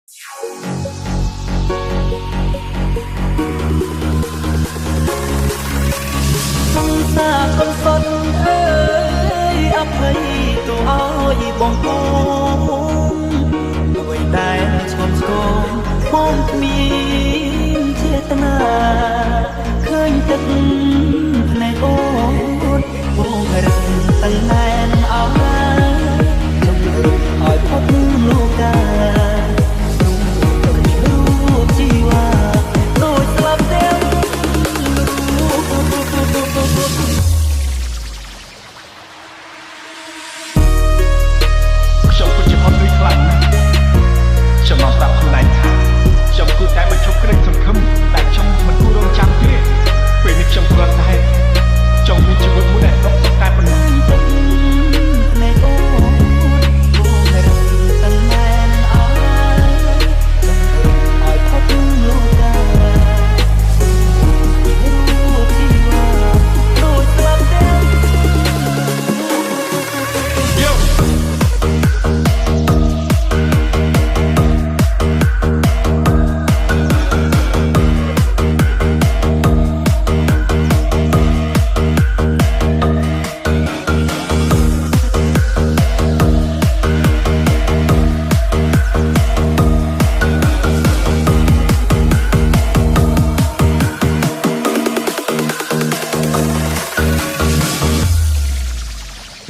សង្សារកូនសុនអើយអភ័យទូឲ្យបងប្អូនអ្វីដែលឆ្លងឆ្គងបងគ្មានចេតនាឃើញទឹកភ្នែកអូនបងរឹងតាំងណែនអស់ហើយជុំរុំឲ្យផុតលោការូបជីវ៉ាដូចស្លាប់ទាំងខ្ញុំពិតជាហត់នឿយខ្លាំងណាស់ខ្ញុំមកប្រាប់ខ្លួនឯងថាខ្ញុំគួរតែបញ្ឈប់ក្តីសង្ឃឹមតែខ្ញុំមិនគួររងចាំទេពេលនេះខ្ញុំគ្រាន់តែចង់មានជីវិតមួយដែលរកតែប៉ុណ្ណឹងភ្នែកអូនបងរឹងតាំងណែនអស់ហើយឲ្យផុតលោការូបជីវ៉ាដូចស្លាប់ទាំង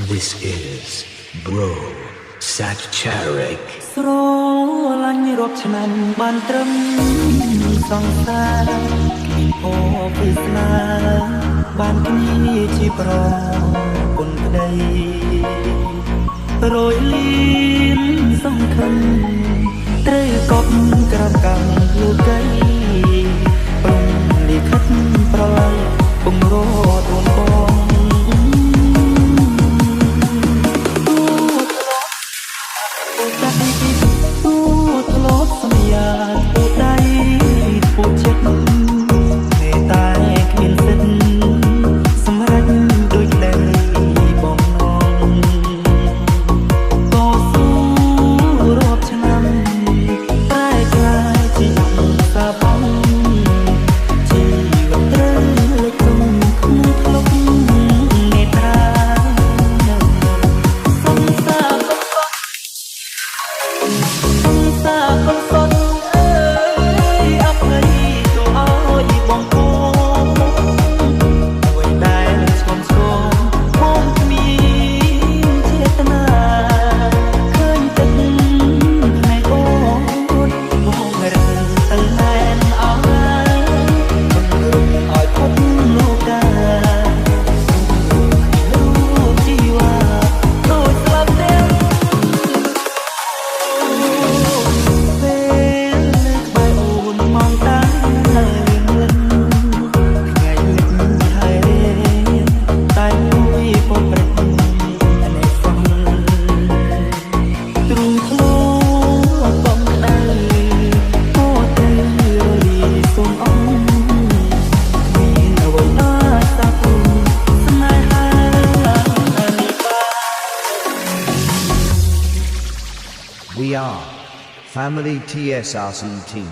This is Bro Satcharik ស្រឡាញ់រាប់ឆ្នាំបានត្រឹមសង្សារអូពិស្នាបានគ្នាជាប្រគុណក្តីរយលៀនសង្ឃឹមត្រូវកប់ក្រកម្មលោកីព្រមលិខិតប្រឡ័យពងរត់អូនបងទូធ្លាប់សន្យាទូដៃទូចិត្តមេតែគ្មានសិទ្ធសម្រេចដូចដែលបំណងតស៊ូរាប់ឆ្នាំតែក្លាយជាអង្គសាបងជីវិតត្រូវលេចទុំក្នុងក្លុកនេត្រាសង្សារសង្សារកូនសុនអើយអភ័យទូឲ្យបងប្អូនអ្វីដែលឆ្លងឆ្គងបងគ្មានចេតនាឃើញទឹកភ្នែកអូនបងរឹងតាំងណែនអស់ហើយជំរុញឲ្យផុតលោការូបជីវ៉ាដូចស្លាប់ទាំង ពេលនៅក្បែរអូនមកតាំងនៅលឿនថ្ងៃលិចហើយតែមួយពំរិចអនេសងទ្រូងធ្លោកំដៅពោទៅរលីសូមអង្គមានអ្វីអាចសាប់ស្នេហានេះបា We are Family TSRC Team